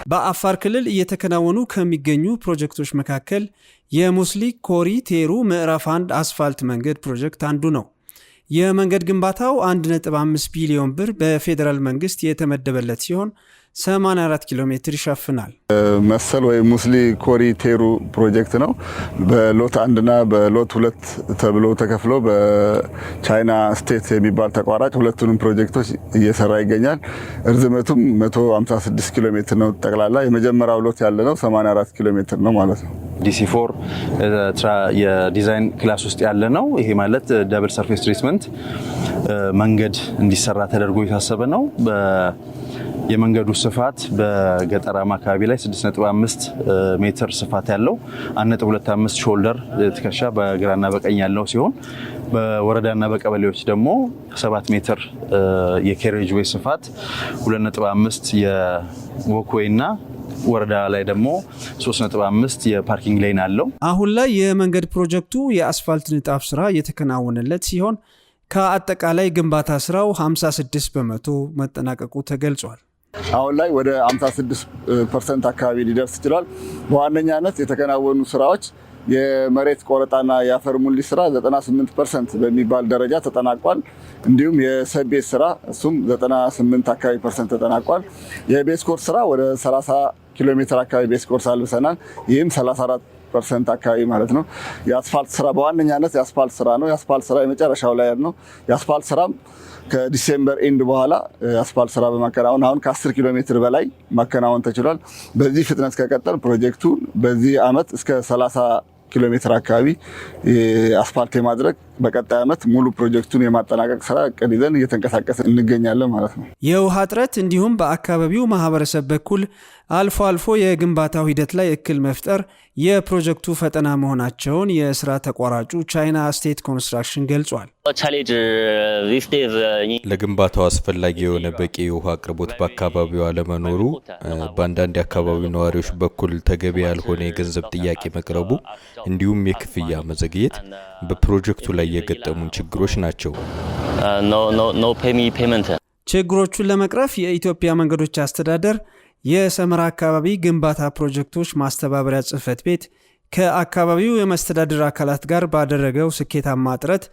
በአፋር ክልል እየተከናወኑ ከሚገኙ ፕሮጀክቶች መካከል የሙስሊ ኮሪ ቴሩ ምዕራፍ 1 አስፋልት መንገድ ፕሮጀክት አንዱ ነው። የመንገድ ግንባታው 1.5 ቢሊዮን ብር በፌዴራል መንግስት የተመደበለት ሲሆን 84 ኪሎ ሜትር ይሸፍናል። መሰል ወይ ሙስሊ ኮሪ ቴሩ ፕሮጀክት ነው። በሎት 1 እና በሎት 2 ተብሎ ተከፍሎ በቻይና ስቴት የሚባል ተቋራጭ ሁለቱንም ፕሮጀክቶች እየሰራ ይገኛል። እርዝመቱም 156 ኪሎ ሜትር ነው። ጠቅላላ የመጀመሪያው ሎት ያለ ነው 84 ኪሎ ሜትር ነው ማለት ነው። DC4 የዲዛይን ክላስ ውስጥ ያለ ነው። ይሄ ማለት ደብል ሰርፌስ ትሪትመንት መንገድ እንዲሰራ ተደርጎ የታሰበ ነው። የመንገዱ ስፋት በገጠራማ አካባቢ ላይ 6.5 ሜትር ስፋት ያለው 1.25 ሾልደር ትከሻ በግራና በቀኝ ያለው ሲሆን በወረዳና በቀበሌዎች ደግሞ 7 ሜትር የኬሬጅ ዌይ ስፋት 2.5 የወክዌይና ወረዳ ላይ ደግሞ 3.5 የፓርኪንግ ላይን አለው። አሁን ላይ የመንገድ ፕሮጀክቱ የአስፋልት ንጣፍ ስራ የተከናወነለት ሲሆን ከአጠቃላይ ግንባታ ስራው 56 በመቶ መጠናቀቁ ተገልጿል። አሁን ላይ ወደ 56% አካባቢ ሊደርስ ይችላል። በዋነኛነት የተከናወኑ ስራዎች የመሬት ቆረጣና የአፈር ሙሊ ስራ 98% በሚባል ደረጃ ተጠናቋል። እንዲሁም የሰቤት ስራ እሱም 98% አካባቢ ተጠናቋል። የቤዝ ኮርስ ስራ ወደ 30 ኪሎ ሜትር አካባቢ ቤዝ ኮርስ አልብሰናል። ይህም 34% አካባቢ ማለት ነው። የአስፋልት ስራ በዋነኛነት የአስፋልት ስራ ነው። የአስፋልት ስራ የመጨረሻው ላይ ነው። የአስፋልት ስራም ከዲሴምበር ኤንድ በኋላ አስፋልት ስራ በማከናወን አሁን ከ10 ኪሎ ሜትር በላይ ማከናወን ተችሏል። በዚህ ፍጥነት ከቀጠል ፕሮጀክቱ በዚህ አመት እስከ 30 ኪሎ ሜትር አካባቢ አስፋልት የማድረግ በቀጣይ አመት ሙሉ ፕሮጀክቱን የማጠናቀቅ ስራ እቅድ ይዘን እየተንቀሳቀስ እንገኛለን ማለት ነው። የውሃ እጥረት እንዲሁም በአካባቢው ማህበረሰብ በኩል አልፎ አልፎ የግንባታው ሂደት ላይ እክል መፍጠር የፕሮጀክቱ ፈተና መሆናቸውን የስራ ተቋራጩ ቻይና ስቴት ኮንስትራክሽን ገልጿል። ለግንባታው አስፈላጊ የሆነ በቂ የውሃ አቅርቦት በአካባቢው አለመኖሩ፣ በአንዳንድ የአካባቢው ነዋሪዎች በኩል ተገቢ ያልሆነ የገንዘብ ጥያቄ መቅረቡ እንዲሁም የክፍያ መዘግየት በፕሮጀክቱ ላይ የገጠሙን ችግሮች ናቸው። ችግሮቹን ለመቅረፍ የኢትዮጵያ መንገዶች አስተዳደር የሰመራ አካባቢ ግንባታ ፕሮጀክቶች ማስተባበሪያ ጽሕፈት ቤት ከአካባቢው የመስተዳድር አካላት ጋር ባደረገው ስኬታማ ጥረት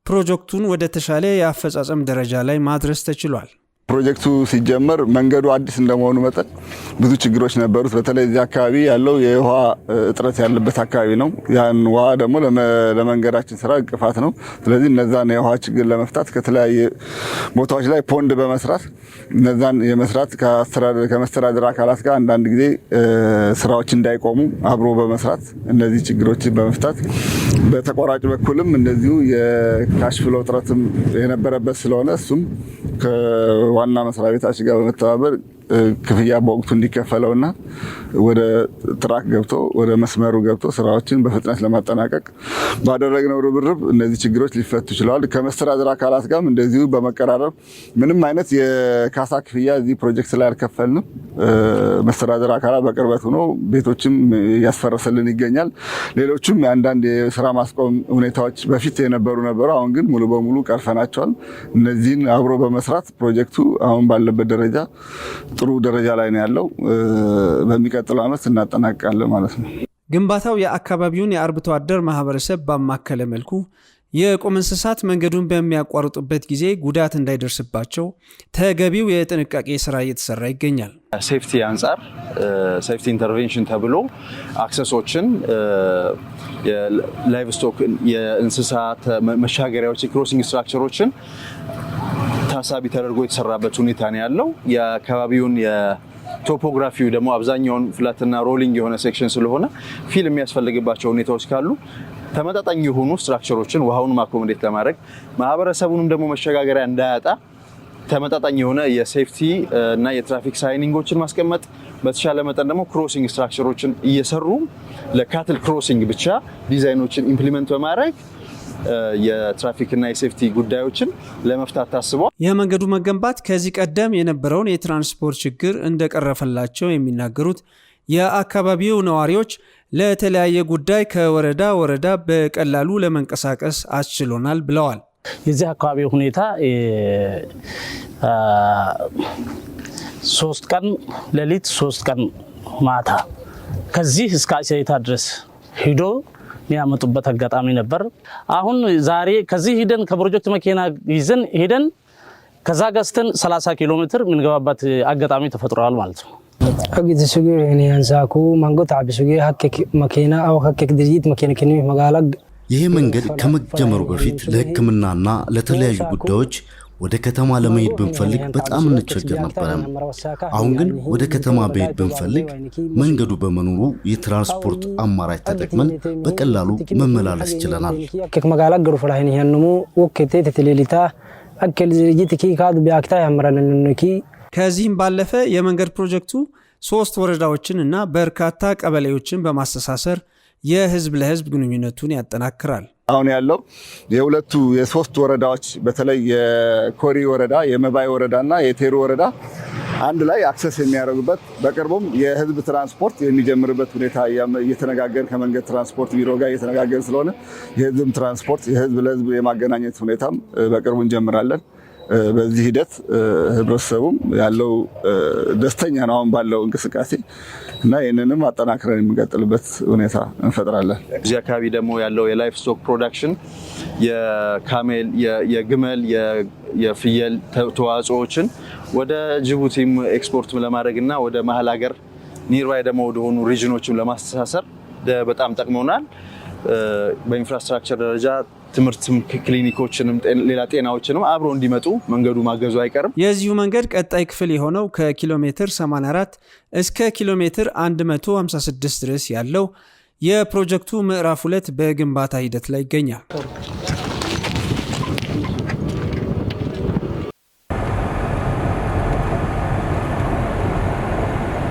ፕሮጀክቱን ወደ ተሻለ የአፈጻጸም ደረጃ ላይ ማድረስ ተችሏል። ፕሮጀክቱ ሲጀመር መንገዱ አዲስ እንደመሆኑ መጠን ብዙ ችግሮች ነበሩት። በተለይ እዚህ አካባቢ ያለው የውሃ እጥረት ያለበት አካባቢ ነው። ያን ውሃ ደግሞ ለመንገዳችን ስራ እንቅፋት ነው። ስለዚህ እነዛን የውሃ ችግር ለመፍታት ከተለያየ ቦታዎች ላይ ፖንድ በመስራት እነዛን የመስራት ከመስተዳድር አካላት ጋር አንዳንድ ጊዜ ስራዎች እንዳይቆሙ አብሮ በመስራት እነዚህ ችግሮችን በመፍታት በተቋራጭ በኩልም እንደዚሁ የካሽ ፍሎ እጥረትም የነበረበት ስለሆነ እሱም ከዋና መስሪያ ቤታችን ጋር በመተባበር ክፍያ በወቅቱ እንዲከፈለውና ወደ ትራክ ገብቶ ወደ መስመሩ ገብቶ ስራዎችን በፍጥነት ለማጠናቀቅ ባደረግነው ርብርብ እነዚህ ችግሮች ሊፈቱ ይችላል። ከመስተዳድር አካላት ጋርም እንደዚሁ በመቀራረብ ምንም አይነት የካሳ ክፍያ እዚህ ፕሮጀክት ላይ አልከፈልንም። መስተዳድር አካላት በቅርበት ሆኖ ቤቶችም ያስፈረሰልን ይገኛል። ሌሎችም አንዳንድ የስራ ማስቆም ሁኔታዎች በፊት የነበሩ አሁን ግን ሙሉ በሙሉ ቀርፈናቸዋል። እነዚህን አብሮ በመስራት ፕሮጀክቱ አሁን ባለበት ደረጃ ጥሩ ደረጃ ላይ ነው ያለው። በሚቀጥለው አመት እናጠናቅቃለን ማለት ነው። ግንባታው የአካባቢውን የአርብቶ አደር ማህበረሰብ ባማከለ መልኩ የቁም እንስሳት መንገዱን በሚያቋርጡበት ጊዜ ጉዳት እንዳይደርስባቸው ተገቢው የጥንቃቄ ስራ እየተሰራ ይገኛል። ሴፍቲ አንጻር ሴፍቲ ኢንተርቬንሽን ተብሎ አክሰሶችን የላይቭ ስቶክ የእንስሳት መሻገሪያዎች ክሮሲንግ ስትራክቸሮችን ታሳቢ ተደርጎ የተሰራበት ሁኔታ ነው ያለው። የአካባቢውን የቶፖግራፊው ደግሞ አብዛኛውን ፍላትና ሮሊንግ የሆነ ሴክሽን ስለሆነ ፊል የሚያስፈልግባቸው ሁኔታዎች ካሉ ተመጣጣኝ የሆኑ ስትራክቸሮችን ውሃውን ማኮሞዴት ለማድረግ ማህበረሰቡንም ደግሞ መሸጋገሪያ እንዳያጣ ተመጣጣኝ የሆነ የሴፍቲ እና የትራፊክ ሳይኒንጎችን ማስቀመጥ፣ በተሻለ መጠን ደግሞ ክሮሲንግ ስትራክቸሮችን እየሰሩ ለካትል ክሮሲንግ ብቻ ዲዛይኖችን ኢምፕሊመንት በማድረግ የትራፊክ እና የሴፍቲ ጉዳዮችን ለመፍታት ታስቧል። የመንገዱ መገንባት ከዚህ ቀደም የነበረውን የትራንስፖርት ችግር እንደቀረፈላቸው የሚናገሩት የአካባቢው ነዋሪዎች ለተለያየ ጉዳይ ከወረዳ ወረዳ በቀላሉ ለመንቀሳቀስ አስችሎናል ብለዋል። የዚህ አካባቢ ሁኔታ 3 ቀን ሌሊት 3 ቀን ማታ ከዚህ እስከ አሳይታ ድረስ ሄዶ የሚያመጡበት አጋጣሚ ነበር። አሁን ዛሬ ከዚህ ሄደን ከፕሮጀክት መኪና ይዘን ሄደን ከዛ ገዝተን 30 ኪሎ ሜትር ምንገባበት አጋጣሚ ተፈጥሯል ማለት ነው። أجد سجى يعني أنساكو مانجو تعب سجى هكك مكينة أو هكك درجيت مكينة كنيه مقالق ይሄ መንገድ ከመጀመሩ በፊት ለሕክምናና ለተለያዩ ጉዳዮች ወደ ከተማ ለመሄድ ብንፈልግ በጣም እንቸገር ነበር። አሁን ግን ወደ ከተማ መሄድ ብንፈልግ መንገዱ በመኖሩ የትራንስፖርት አማራጭ ተጠቅመን በቀላሉ መመላለስ ችለናል። هكك مقالق قرو فلاهين هنمو وكتة تتليلتا أكل درجيت كي كاد بياكتا يمرن النكي ከዚህም ባለፈ የመንገድ ፕሮጀክቱ 3 ወረዳዎችን እና በርካታ ቀበሌዎችን በማስተሳሰር የህዝብ ለህዝብ ግንኙነቱን ያጠናክራል። አሁን ያለው የሁለቱ የሶስት ወረዳዎች በተለይ የኮሪ ወረዳ፣ የመባይ ወረዳና የቴሩ ወረዳ አንድ ላይ አክሰስ የሚያደርጉበት በቅርቡም የህዝብ ትራንስፖርት የሚጀምርበት ሁኔታ እየተነጋገር ከመንገድ ትራንስፖርት ቢሮ ጋር እየተነጋገር ስለሆነ የህዝብ ትራንስፖርት የህዝብ ለህዝብ የማገናኘት ሁኔታም በቅርቡ እንጀምራለን። በዚህ ሂደት ህብረተሰቡም ያለው ደስተኛ ነው አሁን ባለው እንቅስቃሴ እና ይህንንም አጠናክረን የሚቀጥልበት ሁኔታ እንፈጥራለን። እዚህ አካባቢ ደግሞ ያለው የላይፍ ስቶክ ፕሮዳክሽን የካሜል፣ የግመል፣ የፍየል ተዋጽኦችን ወደ ጅቡቲም ኤክስፖርት ለማድረግና ወደ መሀል ሀገር ኒርባይ ደግሞ ወደሆኑ ሪጅኖችም ለማስተሳሰር በጣም ጠቅመውናል። በኢንፍራስትራክቸር ደረጃ ትምህርት ክሊኒኮችንም ሌላ ጤናዎችንም አብሮ እንዲመጡ መንገዱ ማገዙ አይቀርም። የዚሁ መንገድ ቀጣይ ክፍል የሆነው ከኪሎ ሜትር 84 እስከ ኪሎ ሜትር 156 ድረስ ያለው የፕሮጀክቱ ምዕራፍ 2 በግንባታ ሂደት ላይ ይገኛል።